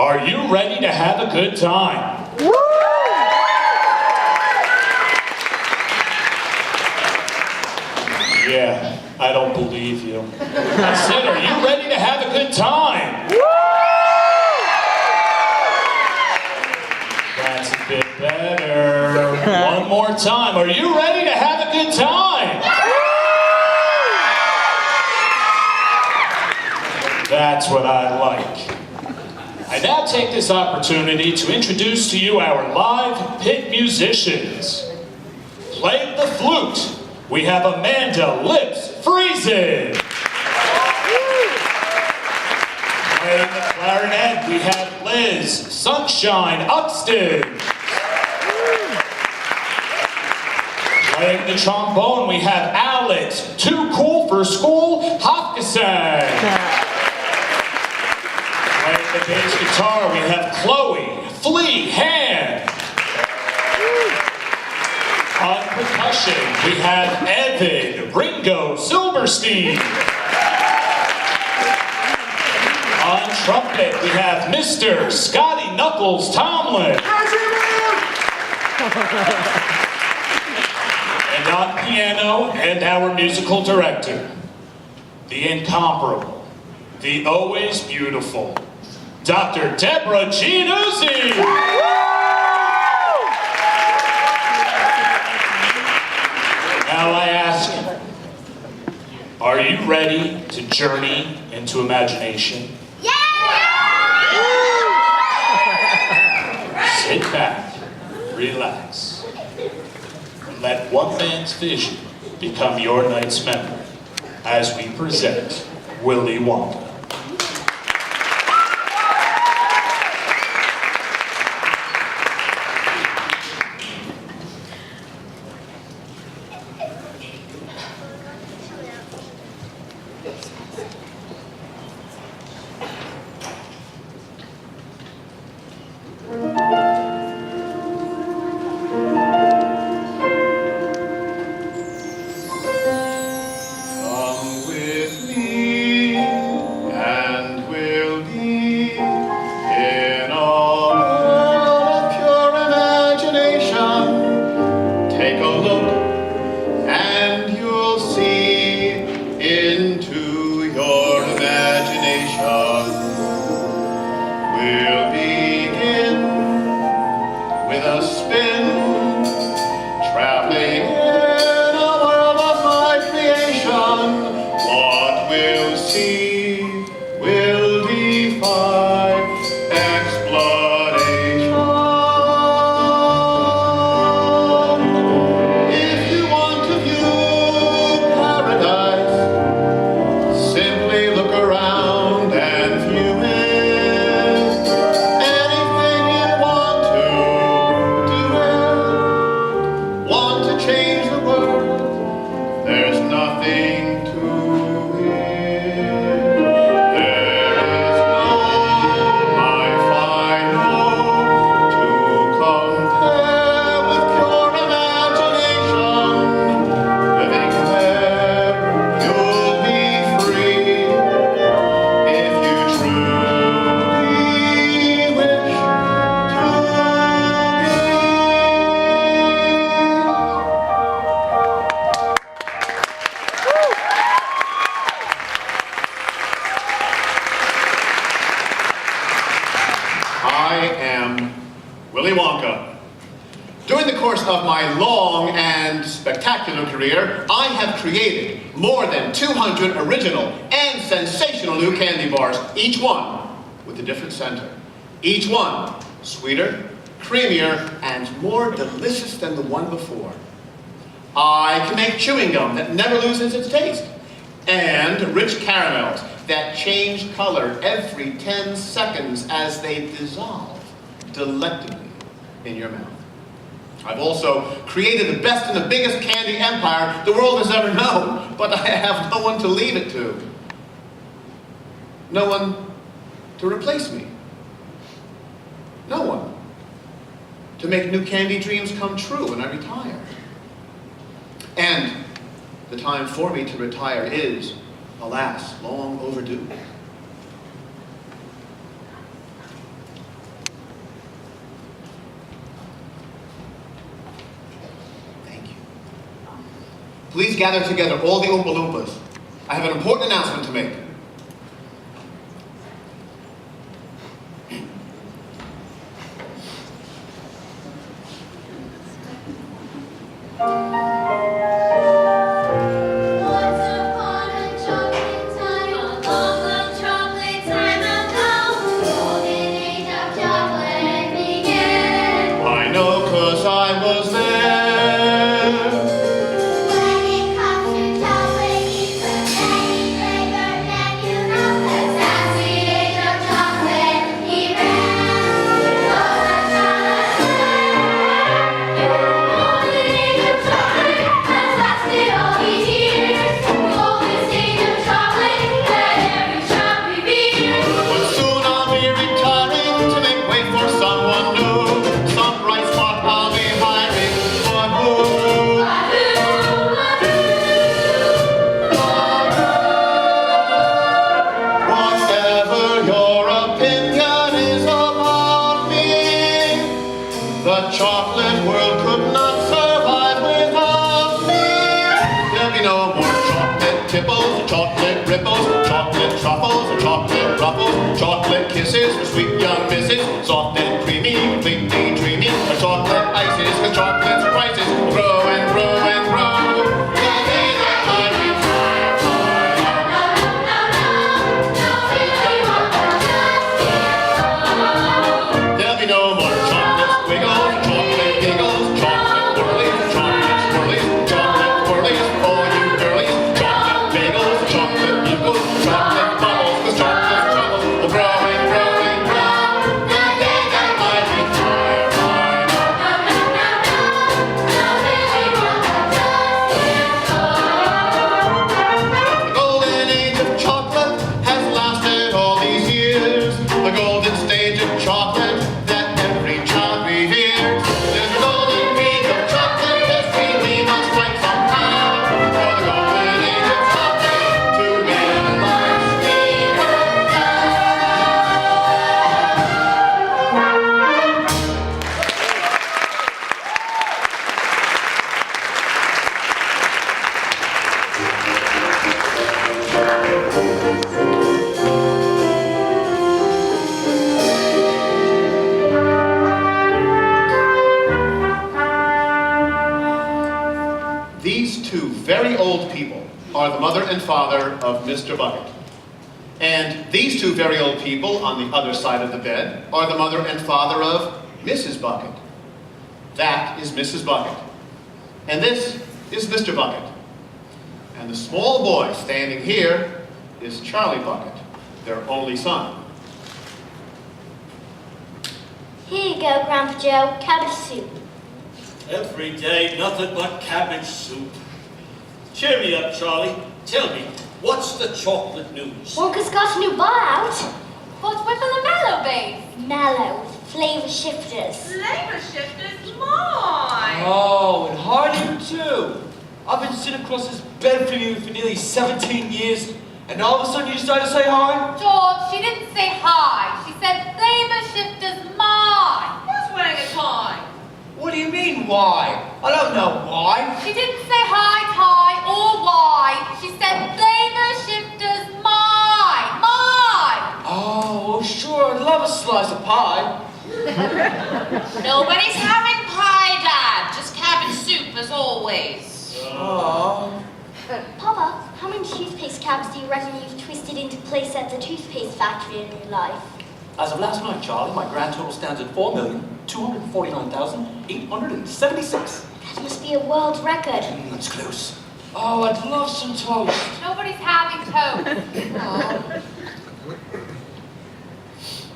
Are you ready to have a good time? Yeah, I don't believe you. I said, are you ready to have a good time? That's a bit better. One more time. Are you ready to have a good time? That's what I like. I now take this opportunity to introduce to you our live pit musicians. Playing the flute, we have Amanda Lips Friesen. Playing the clarinet, we have Liz Sunshine Uxton. Playing the trombone, we have Alex Too Cool for School Hopkison. Playing the bass guitar, we have Chloe Flea Hand. On percussion, we have Evan Ringo Silverstein. On trumpet, we have Mr. Scotty Knuckles Tomlin. And on piano, and our musical director, the incomparable, the always beautiful, Dr. Deborah Giannuzzi. Now I ask you, are you ready to journey into imagination? Yeah! Sit back, relax, and let one man's vision become your night's memory as we present Willy Wonka. I am Willy Wonka. During the course of my long and spectacular career, I have created more than 200 original and sensational new candy bars, each one with a different center. Each one sweeter, creamier, and more delicious than the one before. I can make chewing gum that never loses its taste, and rich caramels that change color every 10 seconds as they dissolve delectably in your mouth. I've also created the best and the biggest candy empire the world has ever known, but I have no one to leave it to. No one to replace me. No one to make new candy dreams come true when I retire. And the time for me to retire is, alas, long overdue. please gather together all the Oompa Loompas. I have an important announcement to make. Chocolate kisses for sweet young misses, soft and creamy, completely dreamy. For chocolate ices, cause chocolate's prices will grow and grow and grow. The day that I retire, there'll be no more chocolate squiggles, chocolate giggles, chocolate whirlies, chocolate swirlies, chocolate whirlies for all you girlies, chocolate bagels, chocolate bugles, chocolate bubbles, cause chocolate trouble will grow and grow and grow. The day that I retire, the golden age of chocolate has lasted all these years. The golden stage of chocolate that every child reveres. There's a golden peak of chocolate history we must write somehow. For the golden age of chocolate to make life sweeter These two very old people are the mother and father of Mr. Bucket. And these two very old people on the other side of the bed are the mother and father of Mrs. Bucket. That is Mrs. Bucket. And this is Mr. Bucket. And the small boy standing here is Charlie Bucket, their only son. Here you go, Grandpa Joe, cabbage soup. Every day, nothing but cabbage soup. Cheer me up, Charlie. Tell me, what's the chocolate news? Wonka's got a new bar out. What's with the mallow base? Mallow, with flavor shifters. Flavor shifters, mine! Oh, and harder too. I've been sitting across this bed from you for nearly 17 years, and all of a sudden you decide to say hi? George, she didn't say hi. She said flavor shifters, mine. Who's wearing a tie? What do you mean, why? I don't know why. She didn't say hi, tie, or why. She said flavor shifters, mine. Mine! Oh, well, sure, I'd love a slice of pie. Nobody's having pie, Dad. Just cabbage soup, as always. Oh. Papa, how many toothpaste cabs do you reckon you've twisted into place at the toothpaste factory in your life? As of last night, Charlie, my grand total stands at 4,249,876. That must be a world record. That's close. Oh, I'd love some toast. Nobody's having toast.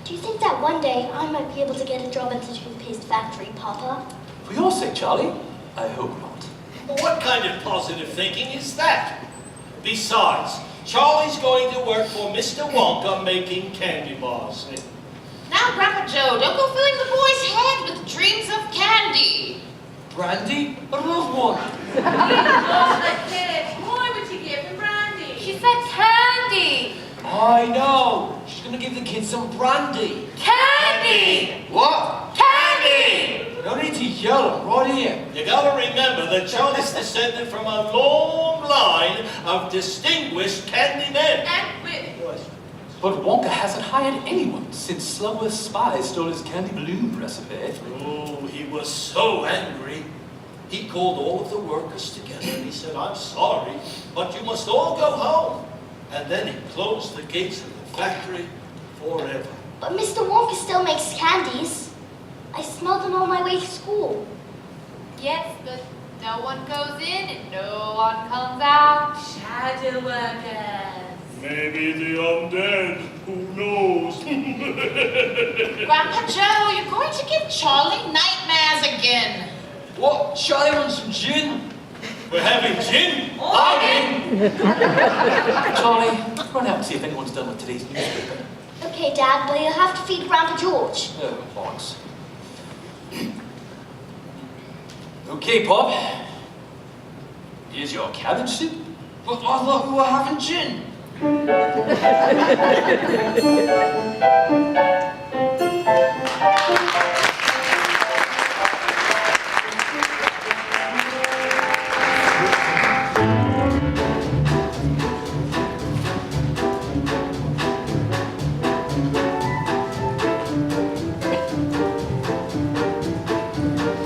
Do you think that one day I might be able to get a job at the toothpaste factory, Papa? For your sake, Charlie, I hope not. Well, what kind of positive thinking is that? Besides, Charlie's going to work for Mr. Wonka making candy bars. Now, Grandpa Joe, don't go filling the boy's head with dreams of candy. Brandy? I love one. Oh, the kid. Why would you give him brandy? She said candy. I know. She's gonna give the kids some brandy. Candy! What? Candy! No need to yell, I'm right here. You gotta remember that Charlie's descended from a long line of distinguished candy men. And women. But Wonka hasn't hired anyone since Slower Spy stole his candy balloon recipe. Oh, he was so angry. He called all of the workers together and he said, I'm sorry, but you must all go home. And then he closed the gates of the factory forever. But Mr. Wonka still makes candies. I smelled them on my way to school. Yes, but no one goes in and no one comes out. Shadow workers. Maybe the undead. Who knows? Grandpa Joe, you're going to give Charlie nightmares again. What? Charlie wants some gin? We're having gin? I'm in. Charlie, run out and see if anyone's done with today's newspaper. Okay, Dad, but you'll have to feed Grandpa George. Oh, bollocks. Okay, Pop. Here's your cabbage soup. But I thought we were having gin.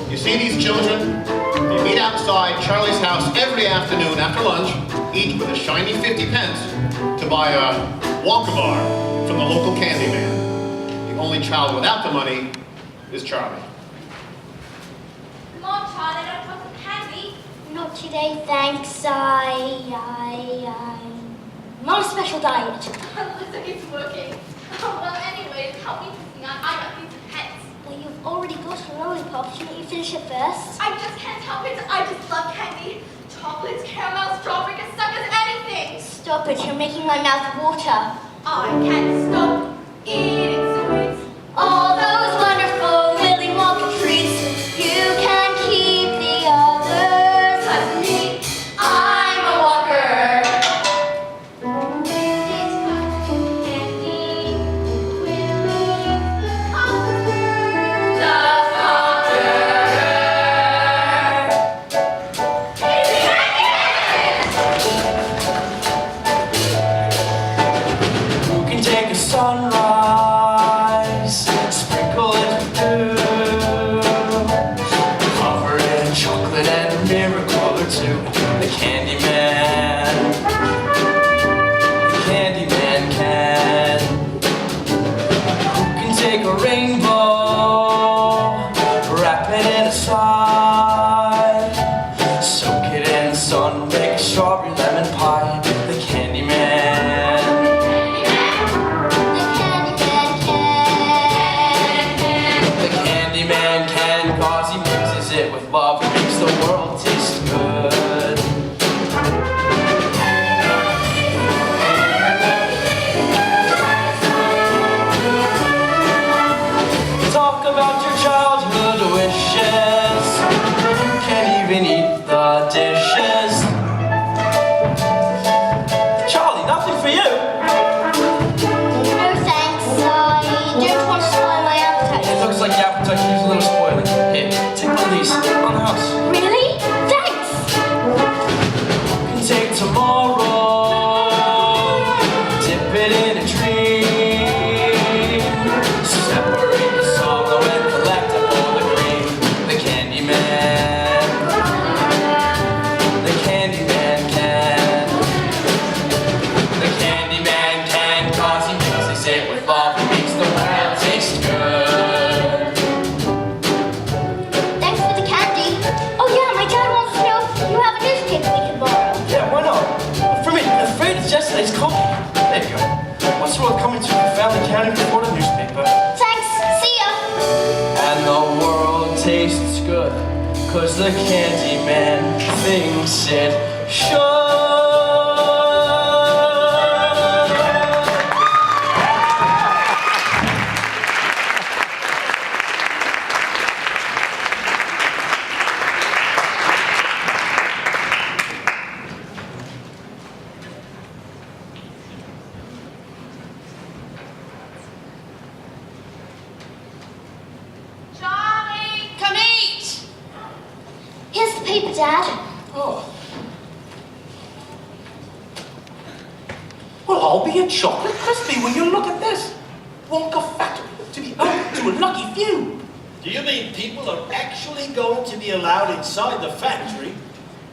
You see these children? They meet outside Charlie's house every afternoon after lunch, each with a shiny 50 pence, to buy a Wonka bar from the local candy man. The only child without the money is Charlie. Come on, Charlie, don't come some candy. Not today, thanks. I'm on a special diet. Looks like it's working. Oh, well, anyways, help me picking up. I got these pets. Well, you've already got a lollipop. Shouldn't you finish it first? I just can't help it. I just love candy. Chocolates, caramel, strawberry, as suck as anything. Stop it, you're making my mouth water. I can't stop eating sweets. All those wonderful Willy Wonka treats. You can keep the others. Cause me, I'm a walker. It's candy, Willy the Conqueror. Who can take a sunrise, sprinkle it with dew, cover it in chocolate and a miracle or two? The candy man can. Who can take a rainbow, wrap it in a side, soak it in the sun, make a strawberry lemon pie? The candy man. The Candyman can, cause he mixes it with love and makes the world taste good. Talk about your childhood wishes. You can't even eat the dishes. Charlie, nothing for you. No thanks, I don't want to spoil my It appetite. looks like the appetite needs a little spoiling. Here, take one of these on the house. Really? Thanks! You can take tomorrow, dip it in a dream, separate the sorrow and collect up all the cream. The candy man can. The candy man can, cause he mixes it with love and makes the world taste good. Thanks for the candy. Oh yeah, my dad wants to know if you have a newspaper we can borrow. Yeah, why not? For me, I'm afraid it's yesterday's copy. There you go. What's wrong coming to a family county before the newspaper? Thanks, see ya! And the world tastes good, cause the candy man thinks it should. Charlie! Come in. paper, Dad. Oh. Well, I'll be a chocolate crispy when you look at this. Wonka factory to be open to a lucky few. Do you mean people are actually going to be allowed inside the factory?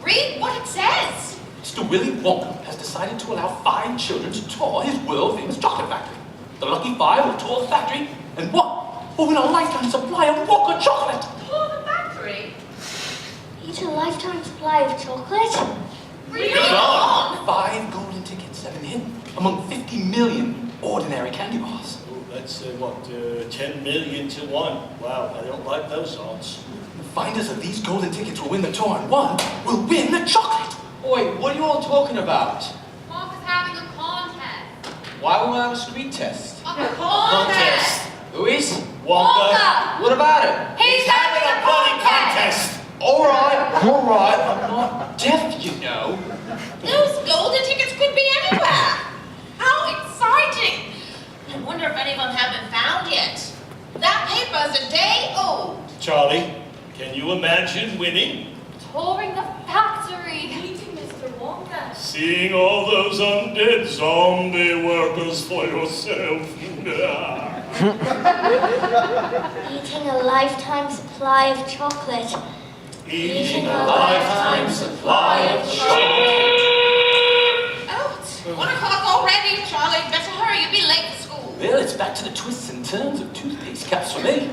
Read what it says. Mr. Willy Wonka has decided to allow 5 children to tour his world-famous chocolate factory. The lucky 5 will tour the factory, and what? Will win a lifetime supply of Wonka chocolate. Tour the factory. Eat a lifetime supply of chocolate? Read on. 5 golden tickets have been hidden among 50 million ordinary candy bars. Oh, that's, 10 million to 1. Wow, I don't like those odds. The finders of these golden tickets will win the tour, and one will win the chocolate. Wait, what are you all talking about? Wonka's having a contest. Why won't I have a speed test? A contest. Who is? Wonka. What about it? He's having a bloody contest. All right. I'm not deaf, you know. Those golden tickets could be anywhere. How exciting. I wonder if any of them have been found yet. That paper's a day old. Charlie, can you imagine winning? Touring the factory. Meeting Mr. Wonka. Seeing all those undead zombie workers for yourself. Eating a lifetime supply of chocolate. Eating a lifetime supply of chocolate. Oh, it's 1 o'clock already. Charlie, better hurry. You'll be late for school. Well, it's back to the twists and turns of toothpaste caps for me.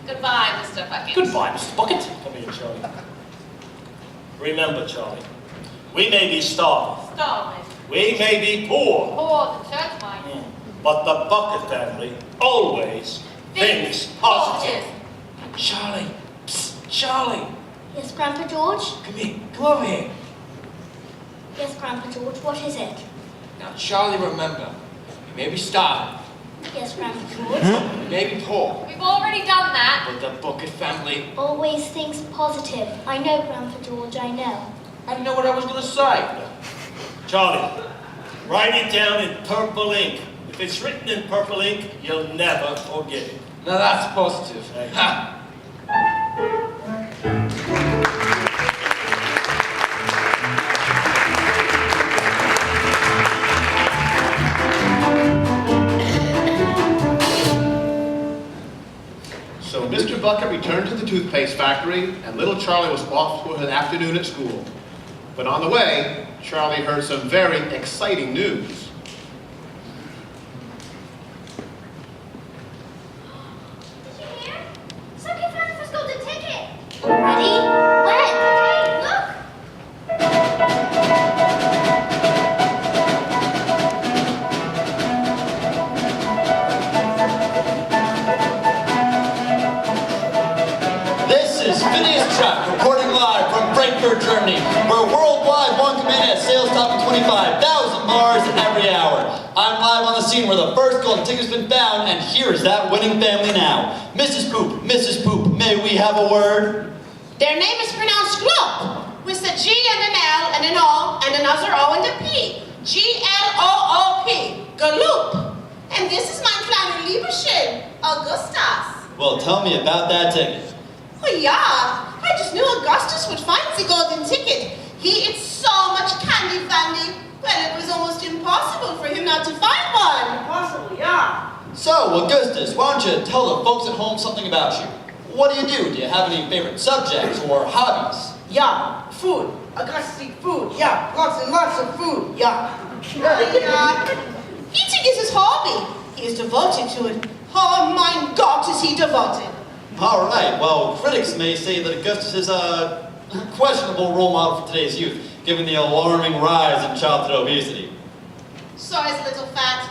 Goodbye, Mr. Bucket. Goodbye, Mr. Bucket. Come here, Charlie. Remember, Charlie, we may be starving. Starving. We may be poor. Or the church might. But the Bucket family always thinks positive. Charlie. Psst, Charlie. Yes, Grandpa George? Come here. Come over here. Yes, Grandpa George, what is it? Now, Charlie, remember, you may be starving. Yes, Grandpa George. You may be poor. We've already done that. But the Bucket family... Always thinks positive. I know, Grandpa George, I know. I didn't know what I was going to say. Charlie, write it down in purple ink. If it's written in purple ink, you'll never forget it. Now, that's positive. Thank you. Ha! So Mr. Bucket returned to the toothpaste factory, and little Charlie was off to an afternoon at school. But on the way, Charlie heard some very exciting news. Did you hear? Somebody found the first golden ticket. Ready? When? Okay, look. This is Phineas Trapp reporting live from Frankfurt, Germany, where worldwide Wonka Man has sales topping 25,000 bars every hour. I'm live on the scene where the first golden ticket's been found, and here is that winning family now. Mrs. Poop, may we have a word? Their name is pronounced Gloop, with a G and an L and an O and another O and a P. G-L-O-O-P. Gloop. And this is my kleine Liebeschön, Augustus. Well, tell me about that ticket. Oh yeah, I just knew Augustus would find the golden ticket. He eats so much candy, well, it was almost impossible for him not to find one. Impossible, yeah. So, Augustus, why don't you tell the folks at home something about you? What do? Do you have any favorite subjects or hobbies? Yeah, food. Augustus eat food. Yeah, lots and lots of food. Yeah. Eating is his hobby. He is devoted to it. Oh my God, is he devoted. All right, well, critics may say that Augustus is a questionable role model for today's youth, given the alarming rise in childhood obesity. So is little fat.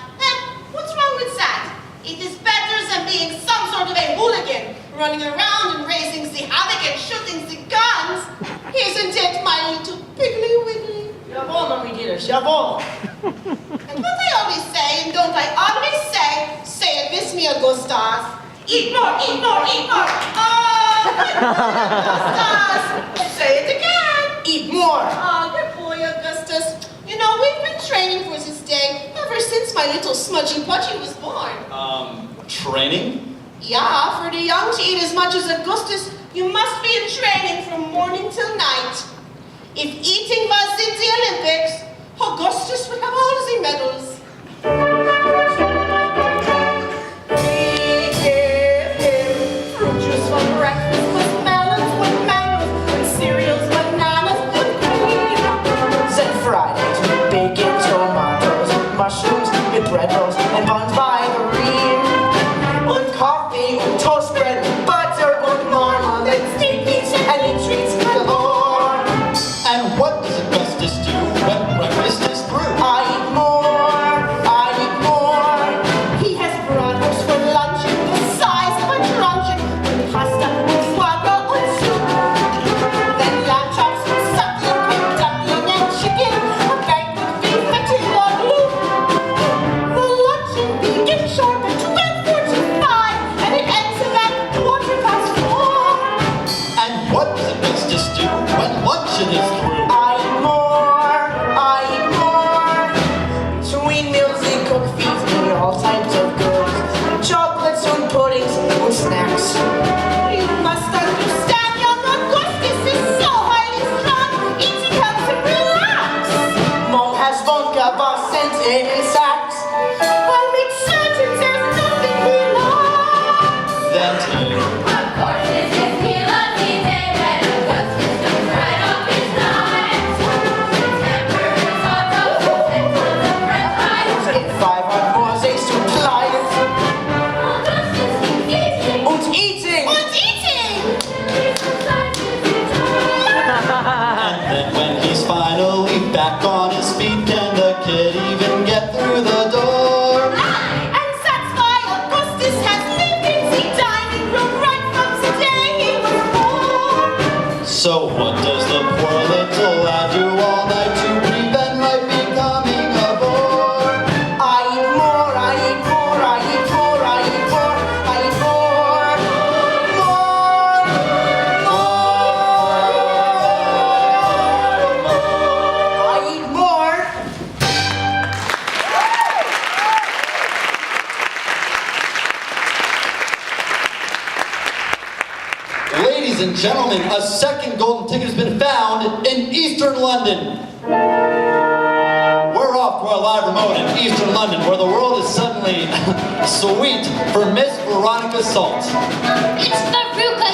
What's wrong with that? It is better than being some sort of a hooligan, running around and raising the havoc and shooting the guns. Isn't it, my little piggly wiggly? Jawohl, mommy dear, jawohl. And what I always say, and don't I always say it with me, Augustus. Eat more, eat more, eat more. Oh, good boy, Augustus. Say it again. Eat more. Oh, good boy, Augustus. You know, we've been training for this day ever since my little smudgy pudgy was born. Training? Yeah, for the young to eat as much as Augustus You must be in training from morning till night. If eating was in the Olympics, Augustus would have all the medals. We give him fruit juice for breakfast with melons, with mangoes, with cereals, bananas, with cream. Then Fridays with bacon, tomatoes, with mushrooms, with bread rolls, and buns by the ream. Und coffee, und toast bread, with butter, und marmalade, steak meats, and in treats galore. And what does Augustus do when breakfast is through? I eat more, I eat more. He has bratwurst for luncheon, the size of a truncheon, with pasta, with foie gras, and soup. Then lamb chops, suckling, and duckling, and chicken, a baked with beef, and Timon loop. The luncheon begins sharp at 12:45, and it ends about 4:15. And what does Augustus do when luncheon is through? I eat more, I eat more. Between meals he cook feeds me all types of goods. Chocolates and puddings and snacks. You must understand young Augustus is so highly strung. Eating helps him relax. Mom has Wonka bar sent in sacks. I make certain there's nothing he lacks. Then tea. Of course, this is peanuts he did when Augustus comes right off his knife. Temper is hot toast, and full of French fries. In 5 more they supply it. Augustus keeps eating. Und eating. Und eating! He's the size of his tongue. And then when he's finally back on his feet, can the kid even get through the door? And that's why Augustus has lived in the dining room right from the day he was born. So what does the poor little lad do all night to prevent right becoming a bore? I eat more, I eat more, I eat more, I eat more, I eat more, more, I eat more. Ladies and gentlemen, a second golden ticket has been found in Eastern London. We're off to our live remote in Eastern London, where the world is suddenly sweet for Miss Veronica Salt. It's the Ruka,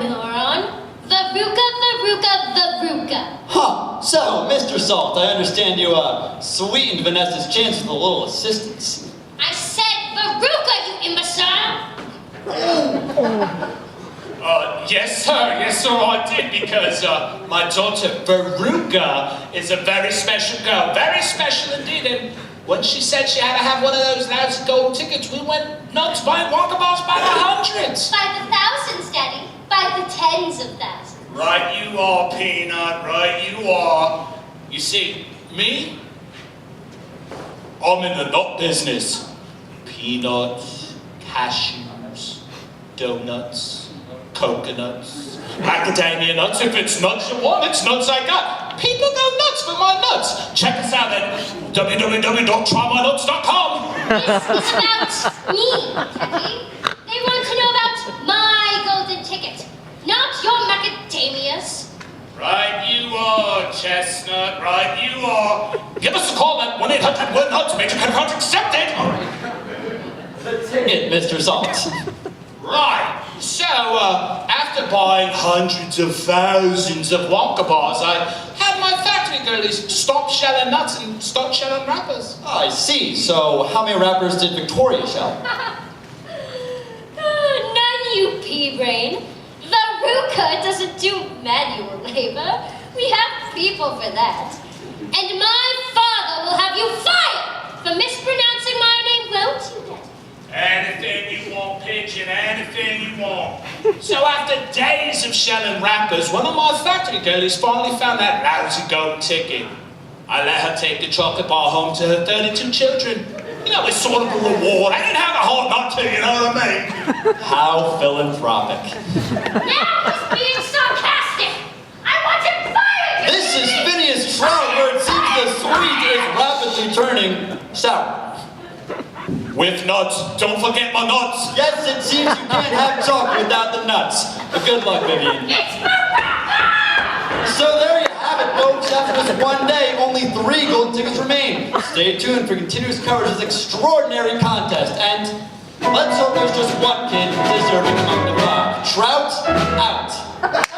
you moron. The Ruka, the Ruka, the Ruka. Huh, so, Mr. Salt, I understand you, sweetened Vanessa's chance with a little assistance. I said the Ruka, you imbecile. Yes, sir, I did, because my daughter Veruca is a very special girl, very special indeed. And when she said she had to have one of those lousy gold tickets, we went nuts buying Wonka bars by the hundreds. By the thousands, Daddy. By the tens of thousands. Right you are, Peanut, right you are. You see, me, I'm in the nut business. Peanuts, cashews, donuts, coconuts, macadamia nuts. If it's nuts you want, it's nuts I got. People go nuts for my nuts. Check us out at www.trymynuts.com. This is about me, Daddy. They want to know about my golden ticket, not your macadamias. Right you are, Chestnut, right you are. Give us a call at 1-800-WOOD-NUTS. Major credit cards accepted. The ticket, Mr. Salt. Right. So, after buying hundreds of thousands of Wonka bars, I had my factory girlies stop shelling nuts and start shelling wrappers. I see. So, how many wrappers did Victoria shell? None, you pea-brain. The Ruka doesn't do manual labor. We have people for that. And my father will have you fired for mispronouncing my name, won't you, Daddy? Anything you want, Pigeon, anything you want. So after days of shelling wrappers, one of my factory girlies finally found that lousy gold ticket. I let her take the chocolate bar home to her 32 children. You know, it's sort of a reward. I didn't have a heart not to, you know what I mean? How philanthropic. Now he's being sarcastic. I want him fired! This is Phineas Trout, where it seems the sweet is rapidly turning sour. With nuts. Don't forget my nuts. Yes, it seems you can't have chocolate without the nuts. But good luck, Vivian. So there you have it, folks. After this one day, only 3 golden tickets remain. Stay tuned for continuous coverage of this extraordinary contest. And let's hope there's just one kid deserving among the 5. Trout out.